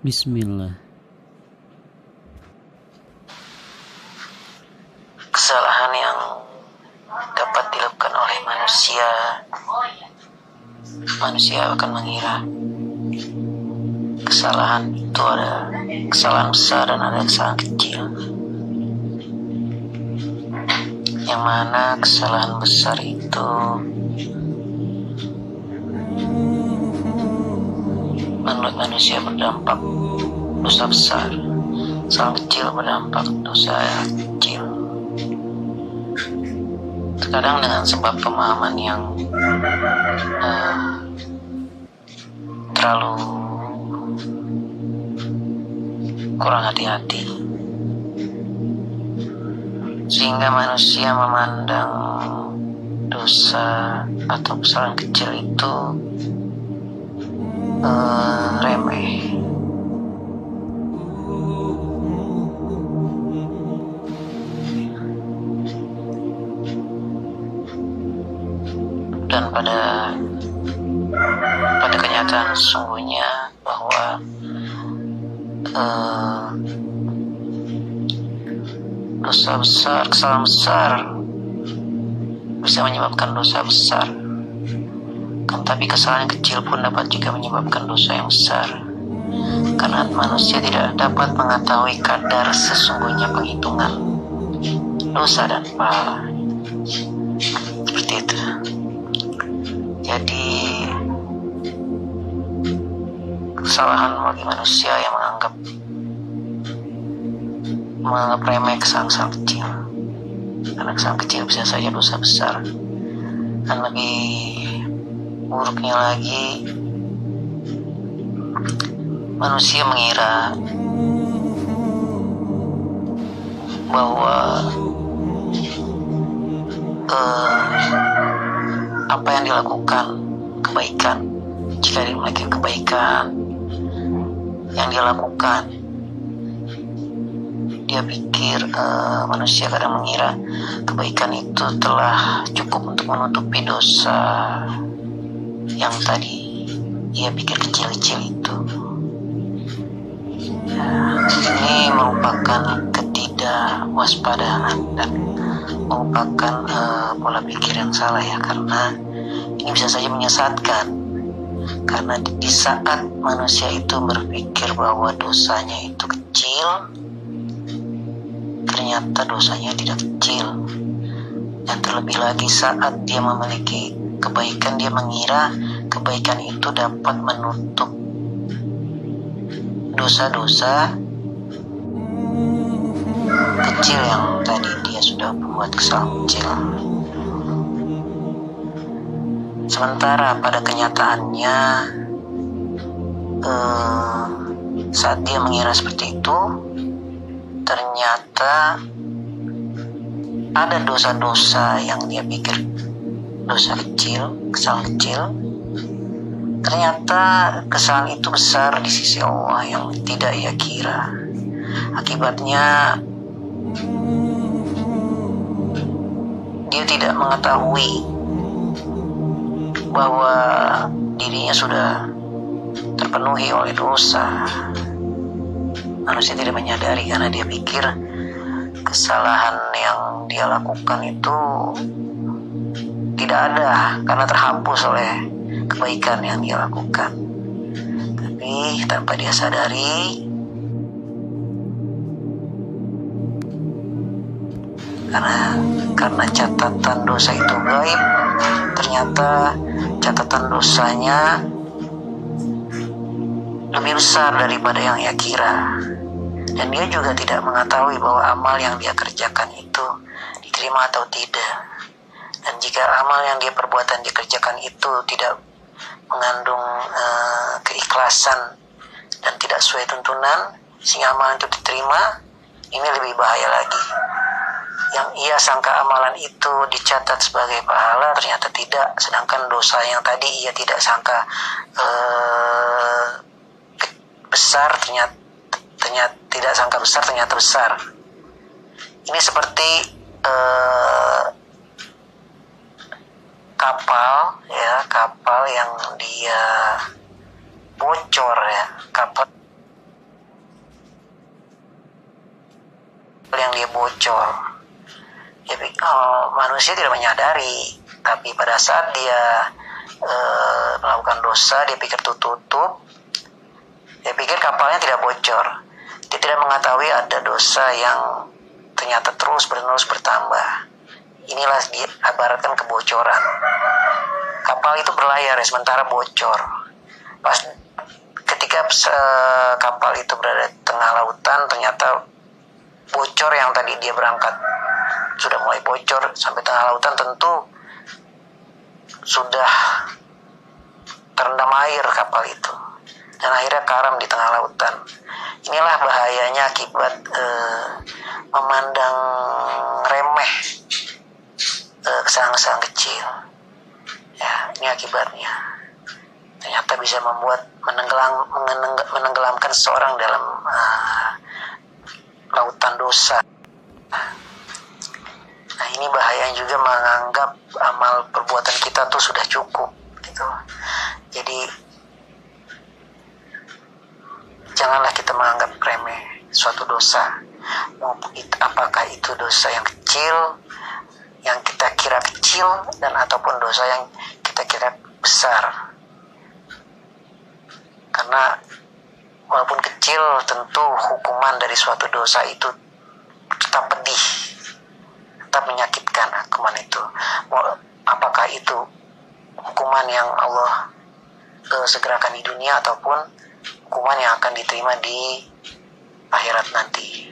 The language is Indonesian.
Bismillah. Kesalahan yang dapat dilakukan oleh manusia akan mengira kesalahan itu ada kesalahan besar dan ada kesalahan kecil, yang mana kesalahan besar itu menurut manusia berdampak dosa besar, kesalahan kecil berdampak dosa kecil. Terkadang dengan sebab pemahaman yang terlalu kurang hati-hati, sehingga manusia memandang dosa atau kesalahan kecil itu remeh. Dan pada kenyataan sesungguhnya bahwa dosa besar, kesalahan besar bisa menyebabkan dosa besar, kan tapi kesalahan kecil pun dapat juga menyebabkan dosa yang besar, karena manusia tidak dapat mengetahui kadar sesungguhnya penghitungan dosa dan pahala. Seperti itu. Jadi kesalahan bagi manusia yang menganggap remeh kesalahan kecil, karena kesalahan kecil bisa saja dosa besar. Dan lebih buruknya lagi, manusia mengira bahwa apa yang dilakukan kebaikan, jika dimiliki kebaikan yang dia lakukan, dia pikir manusia kadang mengira kebaikan itu telah cukup untuk menutupi dosa yang tadi ia pikir kecil-kecil itu. Ini merupakan ketidakwaspadaan dan merupakan pola pikir yang salah ya, karena ini bisa saja menyesatkan. Karena di saat manusia itu berpikir bahwa dosanya itu kecil, ternyata dosanya tidak kecil. Dan terlebih lagi saat dia memiliki kebaikan, dia mengira kebaikan itu dapat menutup dosa-dosa kecil yang tadi dia sudah membuat kesalahan kecil. Sementara pada kenyataannya saat dia mengira seperti itu, ternyata ada dosa-dosa yang dia pikir dosa kecil, kesalahan kecil, ternyata kesalahan itu besar di sisi Allah yang tidak ia kira. Akibatnya dia tidak mengetahui bahwa dirinya sudah terpenuhi oleh dosa. Manusia tidak menyadari karena dia pikir kesalahan yang dia lakukan itu tidak ada karena terhapus oleh kebaikan yang dia lakukan. Tapi tanpa dia sadari, karena catatan dosa itu gaib, ternyata catatan dosanya lebih besar daripada yang ia kira. Dan dia juga tidak mengetahui bahwa amal yang dia kerjakan itu diterima atau tidak. Dan jika amal yang dia perbuatan dikerjakan itu tidak mengandung keikhlasan dan tidak sesuai tuntunan sehingga amal itu diterima, ini lebih bahaya lagi. Yang ia sangka amalan itu dicatat sebagai pahala, ternyata tidak. Sedangkan dosa yang tadi ia tidak sangka besar, ternyata tidak sangka besar, ternyata besar. Ini seperti kapal yang dia bocor ya, kapal bocor. Jadi manusia tidak menyadari, tapi pada saat dia melakukan dosa, dia pikir tutup, dia pikir kapalnya tidak bocor. Dia tidak mengetahui ada dosa yang ternyata terus menerus bertambah. Inilah diibaratkan kebocoran. Kapal itu berlayar ya, sementara bocor. Pas ketika kapal itu berada di tengah lautan, ternyata bocor. Yang tadi dia berangkat sudah mulai bocor sampai tengah lautan, tentu sudah terendam air kapal itu, dan akhirnya karam di tengah lautan. Inilah bahayanya akibat memandang remeh kesalahan-kesalahan kecil. Ya, ini akibatnya. Ternyata bisa membuat menenggelamkan seseorang dalam lautan dosa. Nah, ini bahaya juga menganggap amal perbuatan kita tuh sudah cukup gitu. Jadi janganlah kita menganggap remeh suatu dosa. Apakah itu dosa yang kecil, yang kita kira kecil, dan ataupun dosa yang kita kira besar. Karena walaupun kecil, tentu hukuman dari suatu dosa itu tetap pedih, tetap menyakitkan hukuman itu. Apakah itu hukuman yang Allah segerakan di dunia, ataupun hukuman yang akan diterima di akhirat nanti.